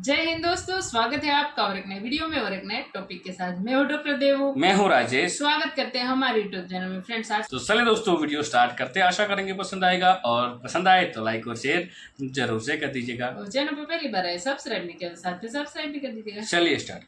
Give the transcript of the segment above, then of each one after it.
जय हिंद दोस्तों, स्वागत है आपका और एक नए वीडियो में और एक नए टॉपिक के साथ। मैं हूं डॉक्टर देवू। मैं हूं राजेश। स्वागत करते हैं हमारे यूट्यूब चैनल में। फ्रेंड्स, आज तो चलिए दोस्तों वीडियो स्टार्ट करते हैं। आशा करेंगे पसंद आएगा और पसंद आए तो लाइक और शेयर जरूर से कर दीजिएगा। और चैनल पर पहली बार आए सब्सक्राइब नहीं किया तो साथ में सब्सक्राइब भी कर दीजिएगा। चलिए स्टार्ट।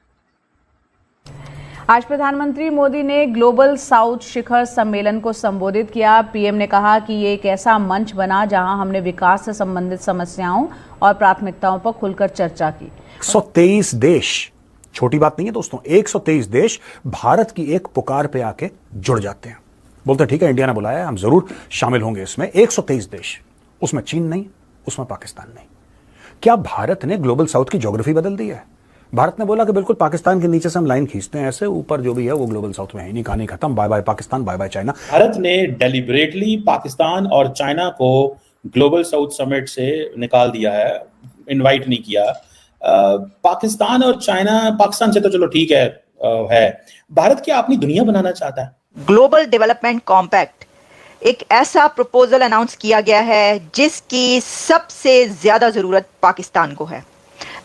आज प्रधानमंत्री मोदी ने ग्लोबल साउथ शिखर सम्मेलन को संबोधित किया। पीएम ने कहा कि ये एक ऐसा मंच बना जहां हमने विकास से संबंधित समस्याओं और प्राथमिकताओं पर खुलकर चर्चा की। 123 देश, छोटी बात नहीं है दोस्तों, 123 देश भारत की एक पुकार पे आके जुड़ जाते हैं। बोलते ठीक है, इंडिया ने बुलाया, हम जरूर शामिल होंगे इसमें। 123 देश, उसमें चीन नहीं, उसमें पाकिस्तान नहीं। क्या भारत ने ग्लोबल साउथ की ज्योग्राफी बदल दी है? भारत ने बोला कि बिल्कुल पाकिस्तान के नीचे से हम लाइन खींचते हैं, ऐसे ऊपर जो भी है वो ग्लोबल साउथ में है नहीं, कहानी खत्म, bye bye Pakistan, bye bye China. Bharat ने डेलिबरेटली पाकिस्तान और चाइना को ग्लोबल साउथ समिट से निकाल दिया है, इनवाइट नहीं किया। पाकिस्तान और चाइना, पाकिस्तान से तो चलो ठीक है। भारत क्या अपनी दुनिया बनाना चाहता है? ग्लोबल डेवलपमेंट कॉम्पैक्ट एक ऐसा प्रपोजल अनाउंस किया गया है जिसकी सबसे ज्यादा जरूरत पाकिस्तान को है,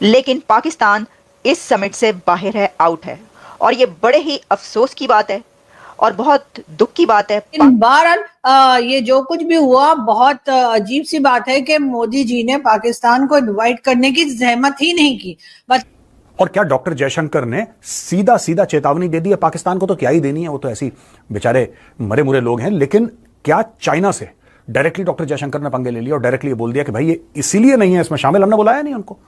लेकिन पाकिस्तान इस समिट से बाहर है, आउट है। और ये बड़े ही अफसोस की बात है और बहुत दुख की बात है। बहरहाल ये जो कुछ भी हुआ, बहुत अजीब सी बात है कि मोदी जी ने पाकिस्तान को इनवाइट करने की जहमत ही नहीं की। बस और क्या डॉक्टर जयशंकर ने सीधा सीधा चेतावनी दे दी है पाकिस्तान को? तो क्या ही देनी है, वो तो ऐसी बेचारे मरे मुरे लोग हैं। लेकिन क्या चाइना से डायरेक्टली डॉक्टर जयशंकर ने पंगे ले लिया और डायरेक्टली बोल दिया कि भाई ये इसीलिए नहीं है इसमें शामिल, हमने बुलाया नहीं उनको?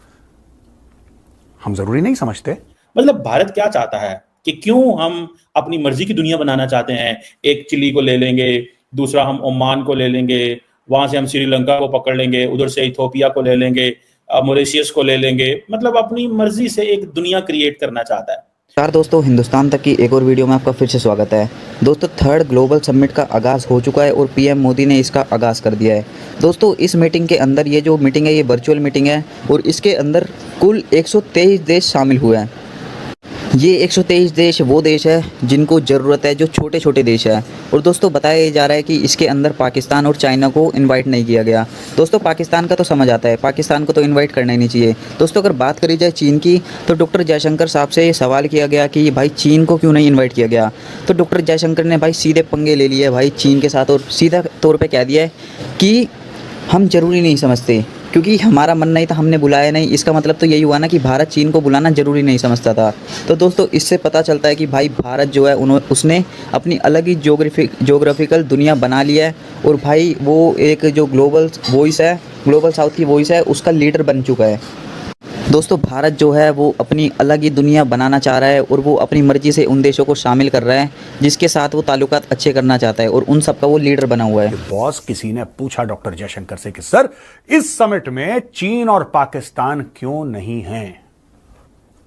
हम जरूरी नहीं समझते। मतलब भारत क्या चाहता है कि क्यों हम अपनी मर्जी की दुनिया बनाना चाहते हैं? एक चिली को ले लेंगे, दूसरा हम ओमान को ले लेंगे, वहां से हम श्रीलंका को पकड़ लेंगे, उधर से इथोपिया को ले लेंगे, मॉरिशस को ले लेंगे। मतलब अपनी मर्जी से एक दुनिया क्रिएट करना चाहता है। नमस्कार दोस्तों, हिंदुस्तान तक की एक और वीडियो में आपका फिर से स्वागत है। दोस्तों, थर्ड ग्लोबल समिट का आगाज़ हो चुका है और पीएम मोदी ने इसका आगाज़ कर दिया है। दोस्तों, इस मीटिंग के अंदर, ये जो मीटिंग है ये वर्चुअल मीटिंग है और इसके अंदर कुल 123 देश शामिल हुए हैं। ये 123 देश वो देश है जिनको ज़रूरत है, जो छोटे छोटे देश है। और दोस्तों, बताया जा रहा है कि इसके अंदर पाकिस्तान और चाइना को इनवाइट नहीं किया गया। दोस्तों, पाकिस्तान का तो समझ आता है, पाकिस्तान को तो इनवाइट करना ही नहीं चाहिए। दोस्तों, अगर बात करी जाए चीन की, तो डॉक्टर जयशंकर साहब से सवाल किया गया कि भाई चीन को क्यों नहीं इन्वाइट किया गया। तो डॉक्टर जयशंकर ने भाई सीधे पंगे ले लिए भाई चीन के साथ और सीधा तौर पर कह दिया है कि हम ज़रूरी नहीं समझते, क्योंकि हमारा मन नहीं था, हमने बुलाया नहीं। इसका मतलब तो यही हुआ ना कि भारत चीन को बुलाना ज़रूरी नहीं समझता था। तो दोस्तों, इससे पता चलता है कि भाई भारत जो है उसने अपनी अलग ही जोग्राफिकल दुनिया बना लिया है और भाई वो एक जो ग्लोबल वॉइस है, ग्लोबल साउथ की वॉइस है, उसका लीडर बन चुका है। दोस्तों, भारत जो है वो अपनी अलग ही दुनिया बनाना चाह रहा है और वो अपनी मर्ज़ी से उन देशों को शामिल कर रहा है जिसके साथ वो ताल्लुकात अच्छे करना चाहता है और उन सब का वो लीडर बना हुआ है। बॉस, किसी ने पूछा डॉक्टर जयशंकर से कि सर, इस समिट में चीन और पाकिस्तान क्यों नहीं हैं?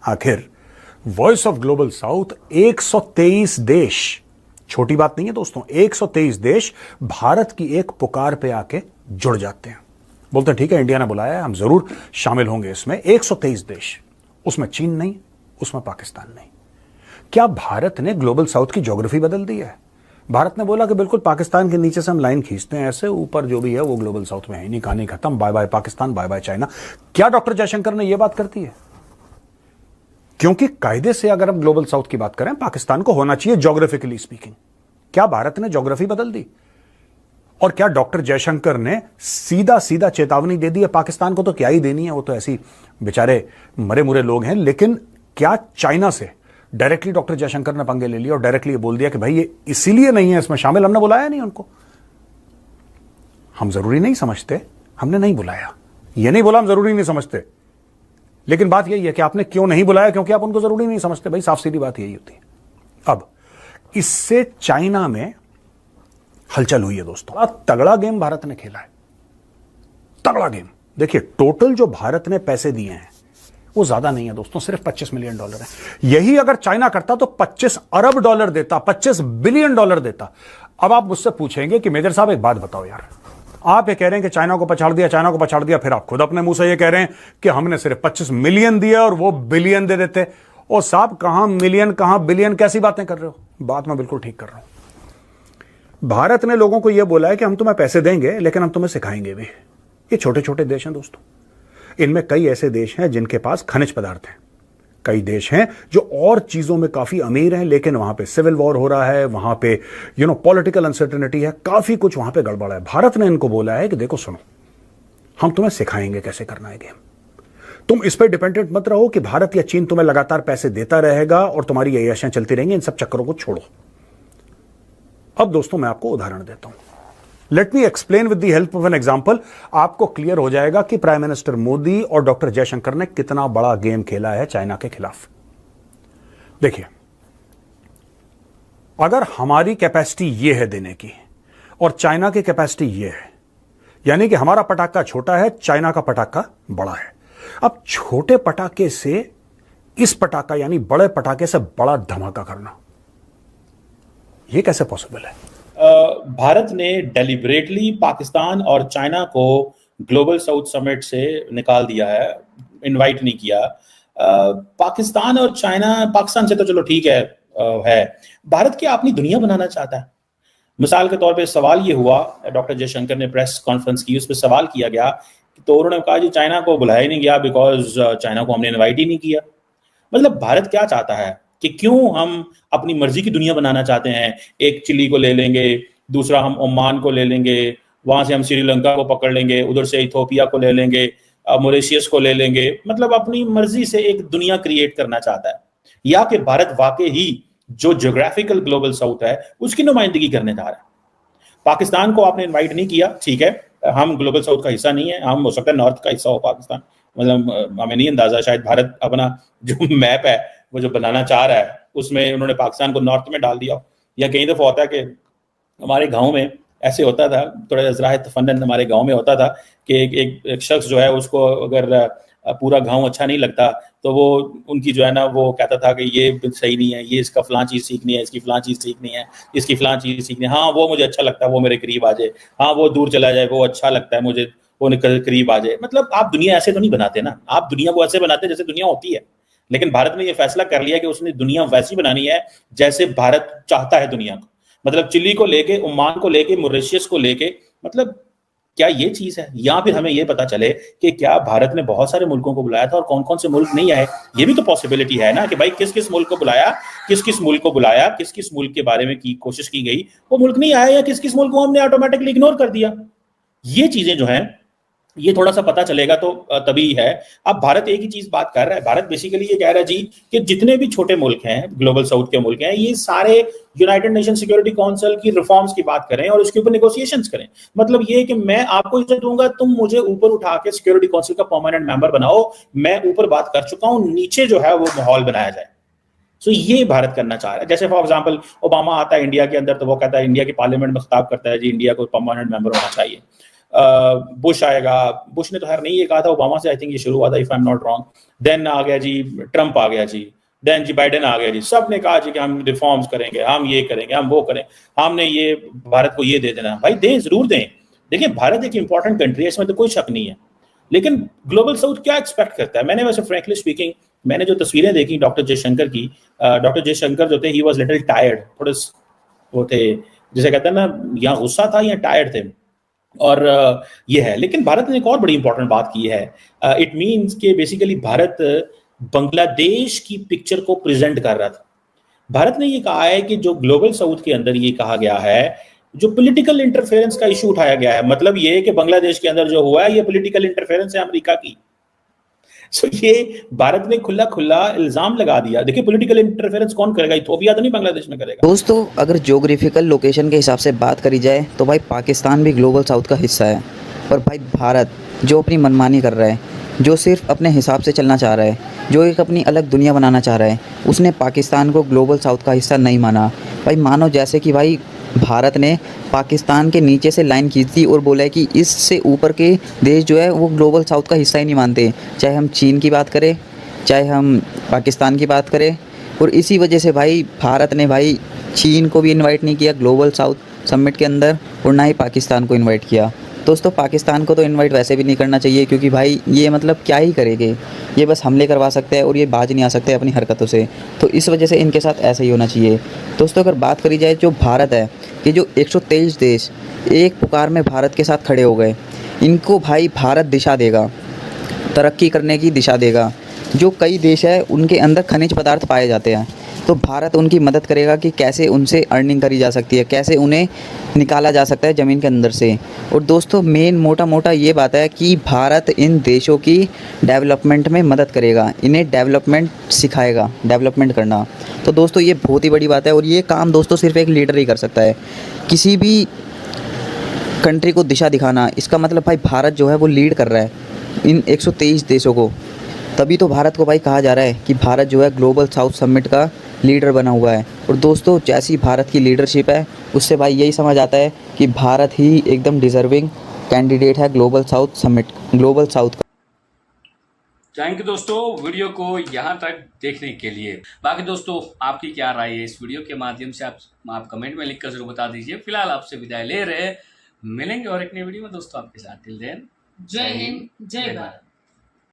आखिर वॉइस ऑफ ग्लोबल साउथ 123 देश, छोटी बात नहीं है दोस्तों, 123 देश भारत की एक पुकार पे आके जुड़ जाते हैं। बोलते ठीक है, इंडिया ने बुलाया, हम जरूर शामिल होंगे इसमें। 123 देश, उसमें चीन नहीं, उसमें पाकिस्तान नहीं। क्या भारत ने ग्लोबल साउथ की ज्योग्राफी बदल दी है? भारत ने बोला कि बिल्कुल पाकिस्तान के नीचे से हम लाइन खींचते हैं, ऐसे ऊपर जो भी है वो ग्लोबल साउथ में है नहीं, कहानी खत्म, bye bye Pakistan, bye bye China. क्या डॉक्टर जयशंकर ने यह बात करती है? क्योंकि कायदे से अगर हम ग्लोबल साउथ की बात करें, पाकिस्तान को होना चाहिए ज्योग्राफिकली स्पीकिंग। क्या भारत ने ज्योग्राफी बदल दी? और क्या डॉक्टर जयशंकर ने सीधा सीधा चेतावनी दे दी है पाकिस्तान को? तो क्या ही देनी है, वो तो ऐसी बेचारे मरे मुरे लोग हैं। लेकिन क्या चाइना से डायरेक्टली डॉक्टर जयशंकर ने पंगे ले लिया और डायरेक्टली बोल दिया कि भाई ये इसीलिए नहीं है इसमें शामिल, हमने बुलाया नहीं उनको? हम जरूरी नहीं समझते, हमने नहीं बुलाया। ये नहीं बोला हम जरूरी नहीं समझते, लेकिन बात यही है कि आपने क्यों नहीं बुलाया, क्योंकि आप उनको जरूरी नहीं समझते। भाई साफ सीधी बात यही होती है। अब इससे चाइना में हलचल हुई है दोस्तों। बड़ा तगड़ा गेम भारत ने खेला है, तगड़ा गेम। देखिए, टोटल जो भारत ने पैसे दिए हैं वो ज्यादा नहीं है दोस्तों, सिर्फ $25 मिलियन है। यही अगर चाइना करता तो $25 अरब देता, $25 बिलियन देता। अब आप मुझसे पूछेंगे कि मेजर साहब एक बात बताओ यार, आप ये कह रहे हैं कि चाइना को पछाड़ दिया, चाइना को पछाड़ दिया, फिर आप खुद अपने मुंह से ये कह रहे हैं कि हमने सिर्फ 25 मिलियन दिया और वो बिलियन दे देते। और साहब, कहां मिलियन कहां बिलियन, कैसी बातें कर रहे हो? बात मैं बिल्कुल ठीक कर रहा हूं। भारत ने लोगों को यह बोला है कि हम तुम्हें पैसे देंगे लेकिन हम तुम्हें सिखाएंगे भी। ये छोटे छोटे देश हैं दोस्तों, इनमें कई ऐसे देश हैं जिनके पास खनिज पदार्थ हैं, कई देश हैं जो और चीजों में काफी अमीर हैं, लेकिन वहां पे सिविल वॉर हो रहा है, वहां पे पॉलिटिकल अनसर्टेनिटी है, काफी कुछ वहां पे गड़बड़ है। भारत ने इनको बोला है कि देखो सुनो, हम तुम्हें सिखाएंगे कैसे करना है गेम, तुम इस पर डिपेंडेंट मत रहो कि भारत या चीन तुम्हें लगातार पैसे देता रहेगा और तुम्हारी अय्याशियां चलती रहेंगी। इन सब चक्करों को छोड़ो। अब दोस्तों मैं आपको उदाहरण देता हूं। Let me explain with the help of an example. आपको क्लियर हो जाएगा कि प्राइम मिनिस्टर मोदी और डॉक्टर जयशंकर ने कितना बड़ा गेम खेला है चाइना के खिलाफ। देखिए, अगर हमारी कैपेसिटी यह है देने की और चाइना की कैपेसिटी यह है, यानी कि हमारा पटाखा छोटा है, चाइना का पटाखा बड़ा है। अब छोटे पटाखे से इस पटाखा यानी बड़े पटाखे से बड़ा धमाका करना, यह कैसे पॉसिबल है? भारत ने डेलिबरेटली पाकिस्तान और चाइना को ग्लोबल साउथ समिट से निकाल दिया है, इनवाइट नहीं किया। पाकिस्तान और चाइना, पाकिस्तान से तो चलो ठीक है, भारत क्या अपनी दुनिया बनाना चाहता है? मिसाल के तौर पे सवाल ये हुआ, डॉक्टर जयशंकर ने प्रेस कॉन्फ्रेंस की, उस पर सवाल किया गया तो उन्होंने कहा जी चाइना को बुलाया ही नहीं गया बिकॉज चाइना को हमने इनवाइट ही नहीं किया। मतलब भारत क्या चाहता है कि क्यों हम अपनी मर्जी की दुनिया बनाना चाहते हैं? एक चिली को ले लेंगे, दूसरा हम ओमान को ले लेंगे, वहां से हम श्रीलंका को पकड़ लेंगे, उधर से इथोपिया को ले लेंगे, मॉरिशस को ले लेंगे। मतलब अपनी मर्जी से एक दुनिया क्रिएट करना चाहता है, या कि भारत वाकई ही जो ज्योग्राफिकल ग्लोबल साउथ है उसकी नुमाइंदगी करने जा रहा है? पाकिस्तान को आपने इन्वाइट नहीं किया, ठीक है, हम ग्लोबल साउथ का हिस्सा नहीं है, हम हो सकता है नॉर्थ का हिस्सा हो पाकिस्तान, मतलब हमें नहीं अंदाजा, शायद भारत अपना जो मैप है वो जो बनाना चाह रहा है उसमें उन्होंने पाकिस्तान को नॉर्थ में डाल दिया। या कई दफा होता है कि हमारे गांव में ऐसे होता था, थोड़ा जरा तफन्नन हमारे गांव में होता था कि एक शख्स जो है उसको अगर पूरा गांव अच्छा नहीं लगता तो वो उनकी जो है ना वो कहता था कि ये सही नहीं है, ये इसका फलां चीज़ सीखनी है, इसकी फलां चीज़ सीखनी है, इसकी फलां चीज़ सीखनी है, हाँ वो मुझे अच्छा लगता है, वो मेरे करीब आ जाए, हाँ वो दूर चला जाए, वो अच्छा लगता है मुझे, वो निकल करीब आ जाए। मतलब आप दुनिया ऐसे तो नहीं बनाते ना, आप दुनिया को ऐसे बनाते जैसे दुनिया होती है। लेकिन भारत ने ये फैसला कर लिया कि उसने दुनिया वैसी बनानी है जैसे भारत चाहता है दुनिया को। मतलब चिली को लेके, ओमान को लेके, मॉरिशस को लेके, मतलब क्या ये चीज है? या फिर हमें ये पता चले कि क्या भारत ने बहुत सारे मुल्कों को बुलाया था और कौन कौन से मुल्क नहीं आए? ये भी तो पॉसिबिलिटी है ना कि भाई किस किस मुल्क को बुलाया, किस किस मुल्क को बुलाया, किस किस मुल्क के बारे में की कोशिश की गई, वो मुल्क नहीं आया, या किस किस मुल्क को हमने ऑटोमेटिकली इग्नोर कर दिया। ये चीजें जो हैं ये थोड़ा सा पता चलेगा तो तभी है। अब भारत एक ही चीज बात कर रहा है, भारत बेसिकली ये कह रहा है जी कि जितने भी छोटे मुल्क हैं, ग्लोबल साउथ के मुल्क हैं, ये सारे यूनाइटेड नेशन सिक्योरिटी काउंसिल की रिफॉर्म्स की बात करें और उसके ऊपर नेगोशिएशंस करें। मतलब ये कि मैं आपको इज्जत दूंगा, तुम मुझे ऊपर उठा के सिक्योरिटी काउंसिल का परमानेंट मेंबर बनाओ, मैं ऊपर बात कर चुका हूं, नीचे जो है वो माहौल बनाया जाए। सो ये भारत करना चाह रहा है। जैसे फॉर एग्जांपल ओबामा आता है इंडिया के अंदर तो वो कहता है, इंडिया की पार्लियामेंट में खिताब करता है जी इंडिया को परमानेंट मेंबर होना चाहिए। बुश आएगा, बुश ने तो खैर नहीं ये कहा था, ओबामा से आई थिंक ये शुरू हुआ था if I am not wrong. Then आ गया जी ट्रंप आ गया जी, देन जी बाइडेन आ गया जी, सब ने कहा जी कि हम रिफॉर्म्स करेंगे, हम ये करेंगे, हम वो करें, हमने ये भारत को ये दे देना। भाई दें, जरूर दें। देखिए भारत एक इंपॉर्टेंट कंट्री है, इसमें तो कोई शक नहीं है, लेकिन ग्लोबल साउथ क्या एक्सपेक्ट करता है? मैंने वैसे फ्रैंकली स्पीकिंग मैंने जो तस्वीरें देखी डॉक्टर जयशंकर की, डॉक्टर जयशंकर जो थे ही वाज लिटिल टायर्ड, थोड़े वो थे जिसे कहते हैं ना, या गुस्सा था या टायर्ड थे, और ये है। लेकिन भारत ने एक और बड़ी इंपॉर्टेंट बात की है, इट मींस कि बेसिकली भारत बांग्लादेश की पिक्चर को प्रेजेंट कर रहा था। भारत ने ये कहा है कि जो ग्लोबल साउथ के अंदर ये कहा गया है, जो पॉलिटिकल इंटरफेरेंस का इशू उठाया गया है, मतलब ये है कि बांग्लादेश के अंदर जो हुआ है ये पॉलिटिकल इंटरफेरेंस है अमेरिका की। सो ये भारत ने खुला खुला इल्जाम लगा दिया। देखिए पॉलिटिकल इंटरफेरेंस कौन करेगा? इथोपिया तो नहीं बांग्लादेश में करेगा। दोस्तों अगर ज्योग्राफिकल लोकेशन के हिसाब से बात करी जाए तो भाई पाकिस्तान भी ग्लोबल साउथ का हिस्सा है, और भाई भारत जो अपनी मनमानी कर रहा है, जो सिर्फ अपने हिसाब से चलना चाह रहा है, जो एक अपनी अलग दुनिया बनाना चाह रहा है, उसने पाकिस्तान को ग्लोबल साउथ का हिस्सा नहीं माना। भाई मानो जैसे कि भाई भारत ने पाकिस्तान के नीचे से लाइन खींच दी और बोला है कि इससे ऊपर के देश जो है वो ग्लोबल साउथ का हिस्सा ही नहीं मानते, चाहे हम चीन की बात करें, चाहे हम पाकिस्तान की बात करें। और इसी वजह से भाई भारत ने भाई चीन को भी इनवाइट नहीं किया ग्लोबल साउथ समिट के अंदर, और ना ही पाकिस्तान को इनवाइट किया। दोस्तों पाकिस्तान को तो इनवाइट वैसे भी नहीं करना चाहिए, क्योंकि भाई ये मतलब क्या ही करेंगे, ये बस हमले करवा सकते हैं और ये बाज नहीं आ सकते अपनी हरकतों से, तो इस वजह से इनके साथ ऐसा ही होना चाहिए। दोस्तों अगर बात करी जाए जो भारत है, ये जो 123 देश एक पुकार में भारत के साथ खड़े हो गए, इनको भाई भारत दिशा देगा। तरक्की करने की दिशा देगा। जो कई देश है उनके अंदर खनिज पदार्थ पाए जाते हैं, तो भारत उनकी मदद करेगा कि कैसे उनसे अर्निंग करी जा सकती है, कैसे उन्हें निकाला जा सकता है ज़मीन के अंदर से। और दोस्तों मेन मोटा ये बात है कि भारत इन देशों की डेवलपमेंट में मदद करेगा, इन्हें डेवलपमेंट सिखाएगा, डेवलपमेंट करना। तो दोस्तों ये बहुत ही बड़ी बात है और ये काम दोस्तों सिर्फ एक लीडर ही कर सकता है। किसी भी कंट्री को दिशा दिखाना, इसका मतलब भाई भारत जो है वो लीड कर रहा है इन 123 देशों को। तभी तो भारत को भाई कहा जा रहा है कि भारत जो है ग्लोबल साउथ समिट का लीडर बना हुआ है। और दोस्तों जैसी भारत की लीडरशिप है उससे भाई यही समझ आता है कि भारत ही एकदम डिज़र्विंग कैंडिडेट है global south summit, global south का। थैंक यू दोस्तों वीडियो को यहाँ तक देखने के लिए। बाकी दोस्तों आपकी क्या राय है इस वीडियो के माध्यम से आप कमेंट में लिखकर जरूर बता दीजिए। फिलहाल आपसे विदाई ले रहे, मिलेंगे और एक नई वीडियो में दोस्तों आपके साथ। टिल देन जय हिंद, जय भारत।